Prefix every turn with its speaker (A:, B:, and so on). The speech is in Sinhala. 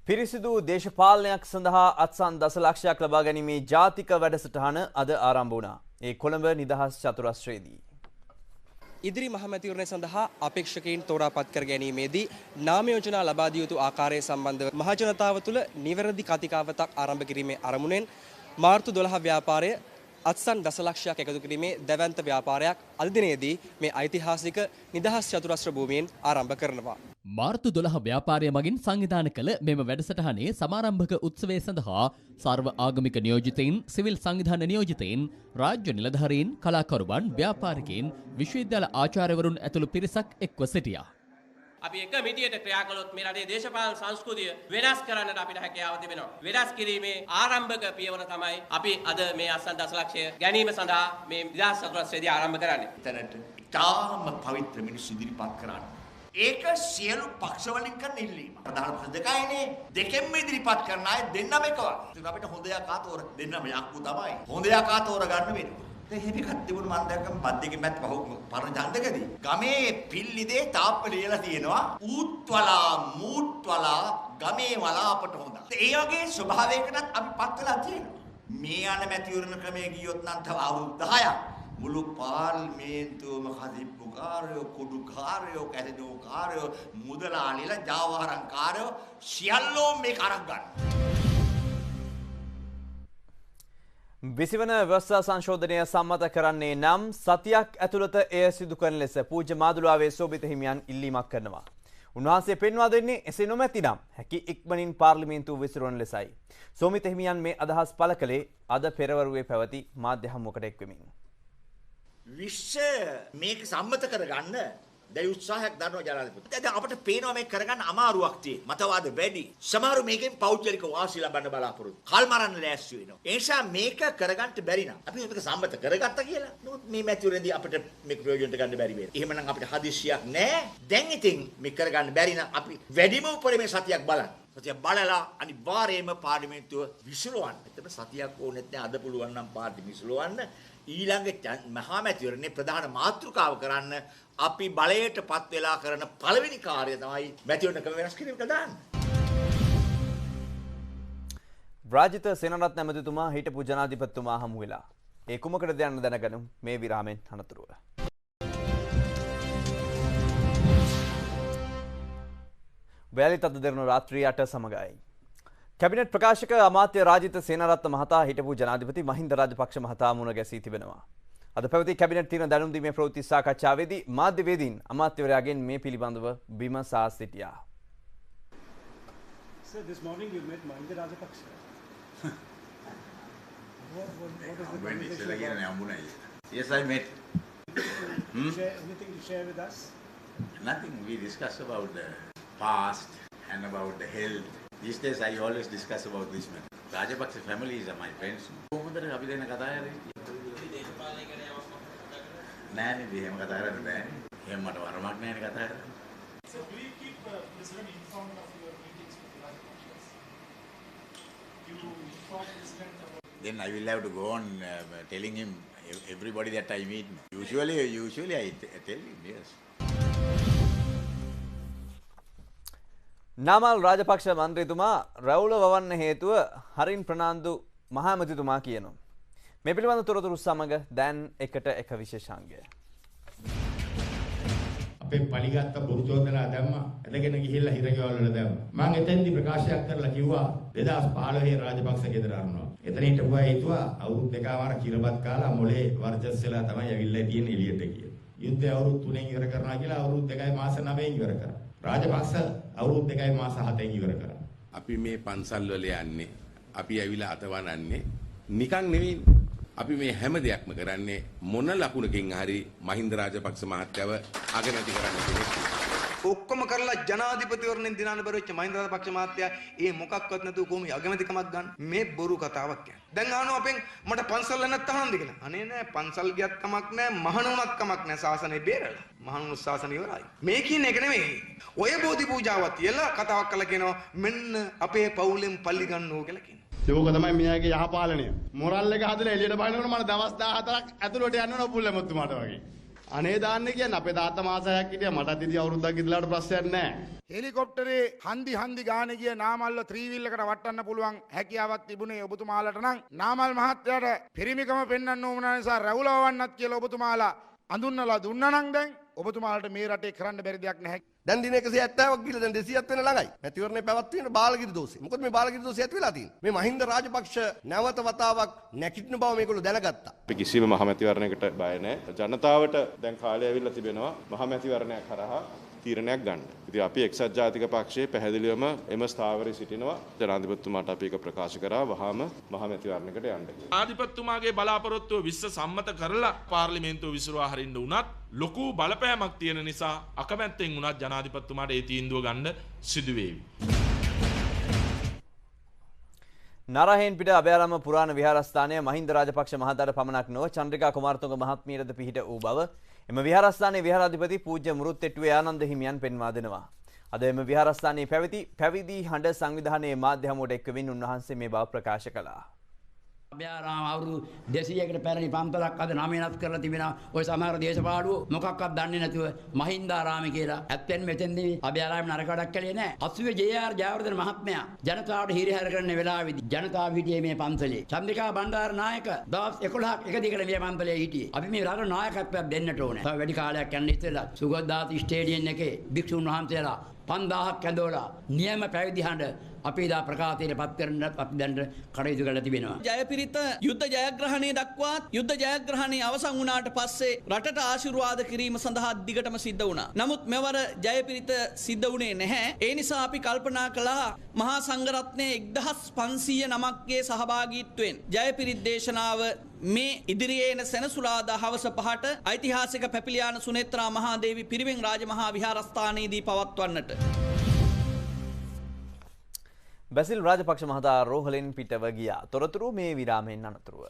A: පිරිසිදු දේශපාලනයක් සඳහා අත්සන් දසලක්ෂයක් ලබා ගැනීමේ ජාතික වැඩසටහන අද ආරම්භ වුණා. ඒ කොළඹ නිදහස් චතුරස්‍රයේදී.
B: ඉදිරි මහමැතිවරණය සඳහා අපේක්ෂකයින් තෝරාපත් කර ගැනීමේදී නාම යෝජනා ලබා දිය යුතු ආකාරය සම්බන්ධව මහජනතාව තුළ නිවැරදි කතිකාවතක් ආරම්භ කිරීමේ අරමුණෙන් මාර්තු 12 ව්‍යාපාරය අත්සන් දසලක්ෂයක් එකතු කිරීමේ දැවැන්ත ව්‍යාපාරයක් අද දිනේදී මේ ඓතිහාසික නිදහස් චතුරස්‍ර භූමියෙන් ආරම්භ කරනවා.
C: මාර්තු 12 ව්‍යාපාරය මගින් සංවිධානය කළ මෙම වැඩසටහනේ සමාරම්භක උත්සවය සඳහා සර්ව ආගමික නියෝජිතයින්, සිවිල් සංවිධාන නියෝජිතයින්, රාජ්‍ය නිලධාරීන්, කලාකරුවන්, ව්‍යාපාරිකයින්, විශ්වවිද්‍යාල ආචාර්යවරුන් ඇතුළු පිරිසක් එක්ව සිටියා.
D: අපි එක මිටියට ක්‍රියා කළොත් මේ රටේ දේශපාලන සංස්කෘතිය වෙනස් කරන්නට අපිට හැකියාව තිබෙනවා. වෙනස් කිරීමේ ආරම්භක පියවර තමයි අපි අද මේ අත්සන් දසලක්ෂය ගැනීම සඳහා මේ නිදහස් චතුරස්‍රයේදී ආරම්භ කරන්නේ.
E: එතනට තාම පවිත්‍ර මිනිස්සු ඉදිරිපත් කරන්නේ. ඒක සියලු පක්ෂ වලින් කරන ඉල්ලීම. ප්‍රධාන පක්ෂ දෙකයිනේ. දෙකෙන්ම ඉදිරිපත් කරන අය දෙන්නම එකවර. ඒක අපිට හොඳ යකා තෝර දෙන්නම යක්කු තමයි. හොඳ යකා තෝර ගන්න වෙනවා. එහෙම එකක් තිබුණු මම දැක්කම බද්දකින් මැත් පරණ ඡන්දකදී. ගමේ පිල්ලිදේ තාප්ප ලියලා තියෙනවා. ඌත්වලා මූත්වලා ගමේ වලාපට හොඳ. ඒ වගේ ස්වභාවයකටත් අපි පත් වෙලා තියෙනවා. මේ යන මැතිවරණ ක්‍රමයේ ගියොත් නම් තව අවුරුදු 10ක් මුළු පාර්ලිමේන්තුවම කදිප්පුකාරයෝ, කුඩුකාරයෝ, කැසිනෝකාරයෝ, මුදලාලිලා, ජාවාරම්කාරයෝ සියල්ලෝ මේක අරන් ගන්න.
A: 20 වන ව්‍යවස්ථා සංශෝධනය සම්මත කරන්නේ නම් සතියක් ඇතුළත එය සිදු කරන ලෙස පූජ්‍ය මාදුලාවේ සෝභිත හිමියන් ඉල්ලීමක් කරනවා. උන්වහන්සේ පෙන්වා දෙන්නේ එසේ නොමැතිනම් හැකි ඉක්මනින් පාර්ලිමේන්තුව විසිරුවන ලෙසයි. සෝභිත හිමියන් මේ අදහස් පළ කළේ අද පෙරවරුවේ පැවති මාධ්‍ය හමුවකට එක්වෙමින්.
E: මේක සම්මත කරගන්න දැයි උත්සාහයක් දරනවා ජනාධිපති. දැන් අපිට පේනවා මේක කරගන්න අමාරුවක් තියෙන. මතවාද වැඩි. සමහරු මේකෙන් පෞද්ගලික වාසි ලබන්න බලාපොරොත්තු. කල් මරන්න ලෑස්ති වෙනවා. ඒ නිසා මේක කරගන්න බැරි නම් අපි මේක සම්මත කරගත්තා කියලා. නමුත් මේ මැතිවරණදී අපිට මේක ප්‍රයෝජනට ගන්න බැරි වෙනවා. එහෙමනම් අපිට හදිස්සියක් නැහැ. දැන් ඉතින් මේක කරගන්න බැරි නම් අපි වැඩිම උපරිමේ සතියක් බලන්න. සතියක් බලලා අනිවාර්යයෙන්ම පාර්ලිමේන්තුව විසිරවන්න. එතන සතියක් ඕනෙත් නැහැ. අද පුළුවන් නම් පාර්ලිමේන්තුව විසිරවන්න. ඊළඟ මහා මැතිවරණේ ප්‍රධාන මාතෘකාව කරන්න අපි බලයටපත් වෙලා කරන පළවෙනි කාර්යය තමයි මැතිවරණ ක්‍රම වෙනස් කිරීමට දාන්න.
A: රාජිත සේනාරත්න ඇමතිතුමා හිටපු ජනාධිපතිතුමා හමු වෙලා ඒ කුමකටද යන්න දැනගනු මේ විරාමෙන් අනතුරුව. වැලිත අද දෙරණ රාත්‍රී 8 සමගයි. කැබිනට් ප්‍රකාශක අමාත්‍ය රාජිත සේනාරත්න මහතා හිටපු ජනාධිපති මහින්ද රාජපක්ෂ මහතා මුණ ගැසී තිබෙනවා. අද පැවති කැබිනට් තීරණ දැනුම් දීමේ ප්‍රවෘත්ති සාකච්ඡාවේදී මාධ්‍යවේදීන් අමාත්‍යවරයාගෙන් මේ පිළිබඳව විමසා සිටියා.
F: Sir, this morning you met Mahinda Rajapaksa.
G: When is it again? Yes, I met.
F: Anything to share with us?
G: Nothing. We discuss about the past and about the health. These days I always discuss about this man. Rajapaksa family is my friends. කොහොමද අපි දෙන්න කතා කරන්නේ? නෑනේ එහෙම කතා කරන්න බෑනේ. එහෙම මට වරමක් නෑනේ කතා කරන්න.
F: So do you keep president informed of your meetings with the Rajapaksa? You inform president about...
G: Then I will have to go on telling him everybody that I meet. Usually I tell him, yes.
A: Namal Rajapaksa මන්ත්‍රීතුමා රැවුල වවන්න හේතුව හරින් ප්‍රනාන්දු මහා ඇමතිතුමා කියනවා. මේ පිළිබඳ තොරතුරු සමග දැන් එකට එක විශේෂාංගය.
H: අපේ පලිගත්ත බොරු චෝදනා දැම්මා. එතගෙන ගිහිල්ලා හිරගෙවල් වල දැම්මා. මම එතෙන්දි ප්‍රකාශයක් කරලා කිව්වා 2015 රාජපක්ෂ ගෙදර අරනවා. එතන හිටපු අය හිතුවා අවුරුදු දෙකමාර කිරබත් කාලා මොලේ වර්ජස් වෙලා තමයි ඇවිල්ලා තියෙන්නේ එළියට කියලා. යුද්ධය අවුරුදු 3න් ඉවර කරනවා කියලා අවුරුදු 2යි මාස 9න් ඉවර කරා. රාජපක්ෂ අවුරුදු 2යි මාස 7න් ඉවර කරා.
I: අපි මේ පන්සල් වල යන්නේ අපි ඇවිල්ලා අතවනන්නේ නිකන් නෙවෙයි. අපි මේ හැම දෙයක්ම කරන්නේ මොන ලකුණකින් හරි මහින්ද රාජපක්ෂ මහත්තයව අගමැති කරන්න කෙනෙක්.
J: ඔක්කොම කරලා ජනාධිපතිවරණයෙන් දිනන්න බැරිවෙච්ච මහින්ද රාජපක්ෂ මහත්තයා ඒ මොකක්වත් නැතුව කොහොම අගමැතිකමක් ගන්න මේ බොරු කතාවක් කියන්නේ. දැන් අහනවා අපෙන් මට පන්සල් නැත්තම් අහන්නද කියලා. අනේ නෑ පන්සල් ගියත් කමක් නෑ මහණුණත් කමක් නෑ සාසනේ බේරලා. මහණුණු සාසනේ ඉවරයි. මේ කියන්නේ එක නෙමෙයි. ඔය බෝධි පූජාවක් තියලා කතාවක් කළා කියනවා මෙන්න අපේ පවුලෙන් පල්ලි ගන්නෝ කියලා කියනවා.
H: ඒක තමයි මෙයාගේ යහපාලනය. මොරල් එක හදලා එළියට බහිනකොට මම දවස් 14ක් ඇතුළට යන්න ඕන පුල්ලමුතුමාට වගේ.
K: අනේ දාන්නේ කියන්නේ අපේ තාත්තා මාස 6ක් හිටියා මටත් ඉතින් අවුරුද්දක් ඉඳලාට ප්‍රශ්නයක් නැහැ.
L: හෙලිකොප්ටරේ හන්දි ගානේ ගිය නාමල්ව ත්‍රිවිල් එකට වටන්න පුළුවන් හැකියාවක් තිබුණේ ඔබතුමාලට නම් නාමල් මහත්තයාට පිරිමිකම පෙන්වන්න ඕන නිසා රැවුලවන්නත් කියලා ඔබතුමාලා අඳුන්නලා දුන්නා නම් දැන් ඔබතුමාලට මේ රටේ කරන්න බැරි දෙයක් නැහැ.
M: දැන් දින 170ක් ගිහලා දැන් 200ක් වෙන ළඟයි. මැතිවරණේ පැවැත්වෙන බාලගිරි දෝෂේ. මොකද මේ බාලගිරි දෝෂය ඇති වෙලා තියෙන්නේ. මේ මහින්ද රාජපක්ෂ නැවත වතාවක් නැගිටින බව මේගොල්ලෝ දැනගත්තා.
N: අපි කිසිම මහමැතිවරණයකට බය නැහැ. ජනතාවට දැන් කාලය ඇවිල්ලා තිබෙනවා මහමැතිවරණයක් කරහා තීරණයක් ගන්න. ඉතින් අපි එක්සත් ජාතික පක්ෂයේ පැහැදිලිවම එම ස්ථාවරයේ සිටිනවා. ජනාධිපතිතුමාට අපි ඒක ප්‍රකාශ කරා වහාම මහමැතිවරණයකට යන්න.
O: ජනාධිපතිතුමාගේ බලාපොරොත්තුව විශ්ව සම්මත කරලා පාර්ලිමේන්තුව විසිරුවා හරින්න උනත් ලොකු බලපෑමක් තියෙන නිසා අකමැත්තෙන් උනත් ජනාධිපතිතුමාට ඒ තීන්දුව ගන්න සිදු වේවි.
A: නරහයෙන් පිට අභයාරාම පුරාණ විහාරස්ථානය මහින්ද රාජපක්ෂ මහතාට පමණක් නොව චන්ද්‍රිකා කුමාරතුංග මහත්මියටද පිහිට වූ බව එම විහාරස්ථානයේ විහාරාධිපති පූජ්‍ය මුරුත්තෙට්ටුවේ ආනන්ද හිමියන් පෙන්වා දෙනවා. අද එම විහාරස්ථානයේ පැවිදි හඬ සංවිධානයේ මාධ්‍ය හමුවට එක්වමින් උන්වහන්සේ මේ බව ප්‍රකාශ කළා.
P: අභයාරාම අවුරුදු 200කට පැරණි පන්සලක් අද නාමයන්ත් කරලා තිබෙනවා. ඔය සමහර දේශපාලුව මොකක්වත් දන්නේ නැතුව මහින්දාරාම කියලා. ඇත්තෙන් මෙතෙන්දී අභයාරාම නරක වැඩක් කළේ නැහැ. 80 ජේ.ආර්. ජයවර්ධන මහත්මයා ජනතාවට හිරිහැර කරන වෙලාවේදී ජනතාව හිටියේ මේ පන්සලේ. චන්ද්‍රිකා බණ්ඩාර නායක දවස් 11ක් එක දිගට මේ පන්සලේ හිටියේ. අපි මේ රට නායකත්වයක් දෙන්නට ඕනේ. තව වැඩි කාලයක් යන්න ඉස්සෙල්ලා සුගතදාස ස්ටේඩියම් එකේ භික්ෂුන් වහන්සේලා 5000ක් ඇඳවලා නියම පැවිදි හඬ අපි දා ප්‍රකාශයට පත් කරන්න අපි දැන් කටයුතු කරලා තිබෙනවා.
Q: ජයපිරිත යුද්ධ ජයග්‍රහණය දක්වාත් යුද්ධ ජයග්‍රහණය අවසන් වුණාට පස්සේ රටට ආශිර්වාද කිරීම සඳහා දිගටම සිද්ධ වුණා. නමුත් මෙවර ජයපිරිත සිද්ධ වුණේ නැහැ. ඒ නිසා අපි කල්පනා කළා මහා සංඝරත්නයේ 1500 නමක්ගේ සහභාගීත්වයෙන් ජයපිරිත් දේශනාව මේ ඉදිරියේ එන සෙනසුරාදා හවස 5ට ඓතිහාසික පැපිලියාන සුනේත්‍රා මහාදේවි පිරිවෙන් රාජමහා විහාරස්ථානයේදී පවත්වන්නට.
A: බැසිල් රාජපක්ෂ මහතා රෝහලෙන් පිටව ගියා. තොරතුරු මේ විරාමයෙන් අනතුරුව.